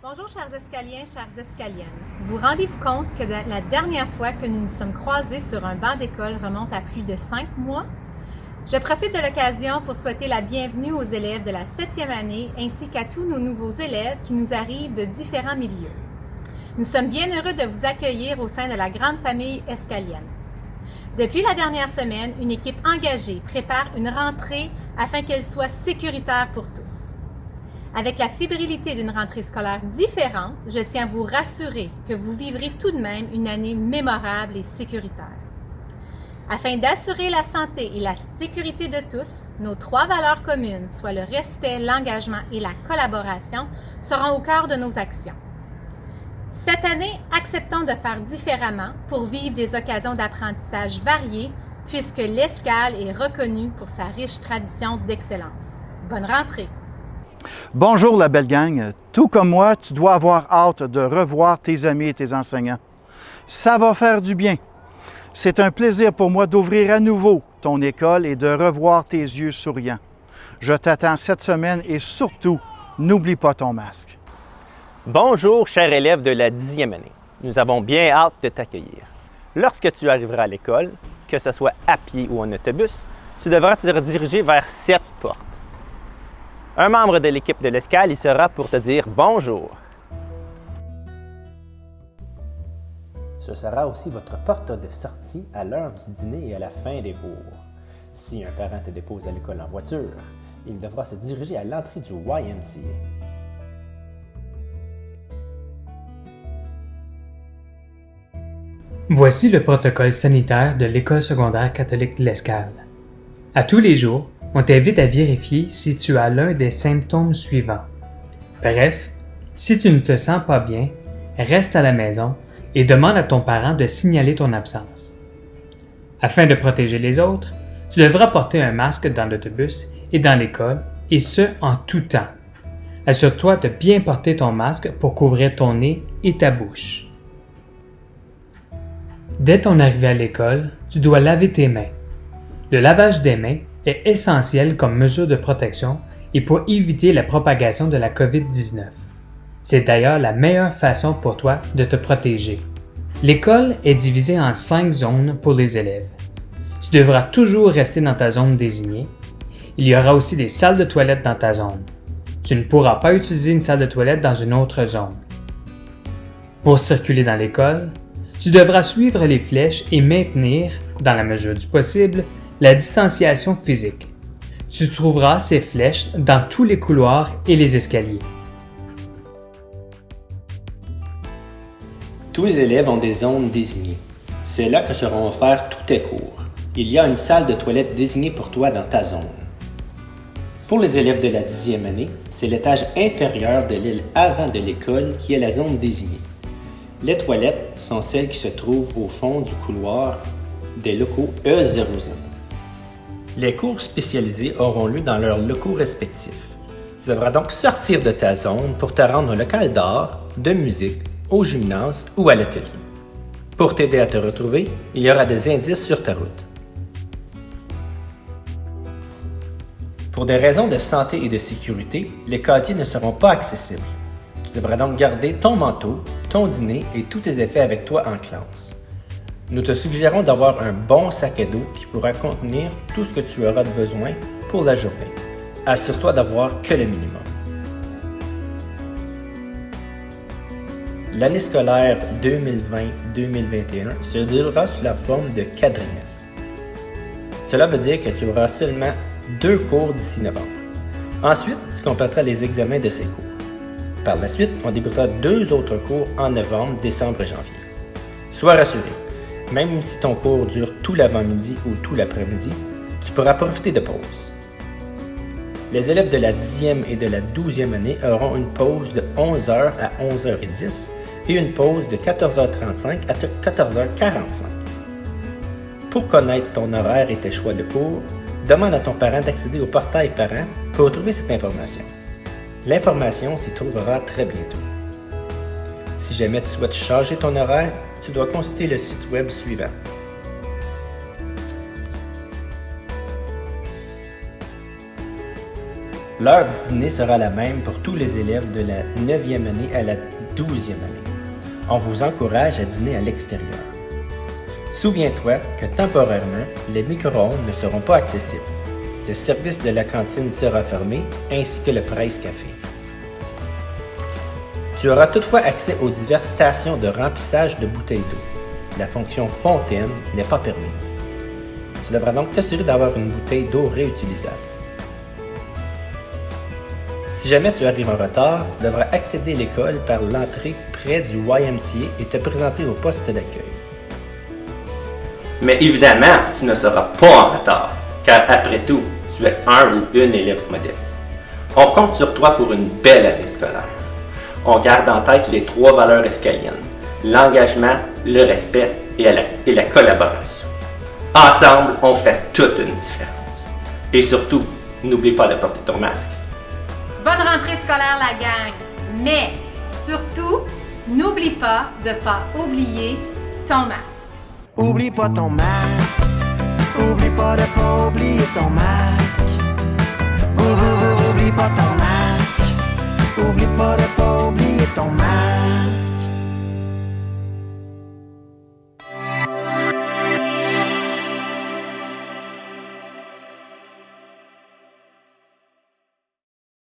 Bonjour chers escaliens, chères escaliennes. Vous rendez-vous compte que la dernière fois que nous nous sommes croisés sur un banc d'école remonte à plus de 5 mois? Je profite de l'occasion pour souhaiter la bienvenue aux élèves de la 7e année ainsi qu'à tous nos nouveaux élèves qui nous arrivent de différents milieux. Nous sommes bien heureux de vous accueillir au sein de la grande famille escalienne. Depuis la dernière semaine, une équipe engagée prépare une rentrée afin qu'elle soit sécuritaire pour tous. Avec la fébrilité d'une rentrée scolaire différente, je tiens à vous rassurer que vous vivrez tout de même une année mémorable et sécuritaire. Afin d'assurer la santé et la sécurité de tous, nos 3 valeurs communes, soit le respect, l'engagement et la collaboration, seront au cœur de nos actions. Cette année, acceptons de faire différemment pour vivre des occasions d'apprentissage variées, puisque l'Escale est reconnue pour sa riche tradition d'excellence. Bonne rentrée! Bonjour la belle gang. Tout comme moi, tu dois avoir hâte de revoir tes amis et tes enseignants. Ça va faire du bien. C'est un plaisir pour moi d'ouvrir à nouveau ton école et de revoir tes yeux souriants. Je t'attends cette semaine et surtout, n'oublie pas ton masque. Bonjour, chers élèves de la 10e année. Nous avons bien hâte de t'accueillir. Lorsque tu arriveras à l'école, que ce soit à pied ou en autobus, tu devras te rediriger vers cette porte. Un membre de l'équipe de l'Escale y sera pour te dire bonjour. Ce sera aussi votre porte de sortie à l'heure du dîner et à la fin des cours. Si un parent te dépose à l'école en voiture, il devra se diriger à l'entrée du YMCA. Voici le protocole sanitaire de l'École secondaire catholique de l'Escale. À tous les jours, on t'invite à vérifier si tu as l'un des symptômes suivants. Bref, si tu ne te sens pas bien, reste à la maison et demande à ton parent de signaler ton absence. Afin de protéger les autres, tu devras porter un masque dans l'autobus et dans l'école, et ce en tout temps. Assure-toi de bien porter ton masque pour couvrir ton nez et ta bouche. Dès ton arrivée à l'école, tu dois laver tes mains. Le lavage des mains est essentiel comme mesure de protection et pour éviter la propagation de la COVID-19. C'est d'ailleurs la meilleure façon pour toi de te protéger. L'école est divisée en 5 zones pour les élèves. Tu devras toujours rester dans ta zone désignée. Il y aura aussi des salles de toilette dans ta zone. Tu ne pourras pas utiliser une salle de toilette dans une autre zone. Pour circuler dans l'école, tu devras suivre les flèches et maintenir, dans la mesure du possible, la distanciation physique. Tu trouveras ces flèches dans tous les couloirs et les escaliers. Tous les élèves ont des zones désignées. C'est là que seront offerts tous tes cours. Il y a une salle de toilette désignée pour toi dans ta zone. Pour les élèves de la 10e année, c'est l'étage inférieur de l'aile avant de l'école qui est la zone désignée. Les toilettes sont celles qui se trouvent au fond du couloir des locaux E00. Les cours spécialisés auront lieu dans leurs locaux respectifs. Tu devras donc sortir de ta zone pour te rendre au local d'art, de musique, au gymnase ou à l'atelier. Pour t'aider à te retrouver, il y aura des indices sur ta route. Pour des raisons de santé et de sécurité, les casiers ne seront pas accessibles. Tu devras donc garder ton manteau, ton dîner et tous tes effets avec toi en classe. Nous te suggérons d'avoir un bon sac à dos qui pourra contenir tout ce que tu auras besoin pour la journée. Assure-toi d'avoir que le minimum. L'année scolaire 2020-2021 se déroulera sous la forme de quadrimestre. Cela veut dire que tu auras seulement 2 cours d'ici novembre. Ensuite, tu compléteras les examens de ces cours. Par la suite, on débutera 2 autres cours en novembre, décembre et janvier. Sois rassuré. Même si ton cours dure tout l'avant-midi ou tout l'après-midi, tu pourras profiter de pauses. Les élèves de la 10e et de la 12e année auront une pause de 11h à 11h10 et une pause de 14h35 à 14h45. Pour connaître ton horaire et tes choix de cours, demande à ton parent d'accéder au portail parent pour trouver cette information. L'information s'y trouvera très bientôt. Si jamais tu souhaites changer ton horaire, tu dois consulter le site web suivant. L'heure du dîner sera la même pour tous les élèves de la 9e année à la 12e année. On vous encourage à dîner à l'extérieur. Souviens-toi que temporairement, les micro-ondes ne seront pas accessibles. Le service de la cantine sera fermé, ainsi que le Price Café. Tu auras toutefois accès aux diverses stations de remplissage de bouteilles d'eau. La fonction fontaine n'est pas permise. Tu devras donc t'assurer d'avoir une bouteille d'eau réutilisable. Si jamais tu arrives en retard, tu devras accéder à l'école par l'entrée près du YMCA et te présenter au poste d'accueil. Mais évidemment, tu ne seras pas en retard, car après tout, tu es un ou une élève modèle. On compte sur toi pour une belle année scolaire. On garde en tête les 3 valeurs escaliennes: l'engagement, le respect et la collaboration. Ensemble, on fait toute une différence. Et surtout, n'oublie pas de porter ton masque. Bonne rentrée scolaire, la gang! Mais surtout, n'oublie pas de ne pas oublier ton masque. Oublie pas ton masque. Oublie pas de pas oublier ton masque.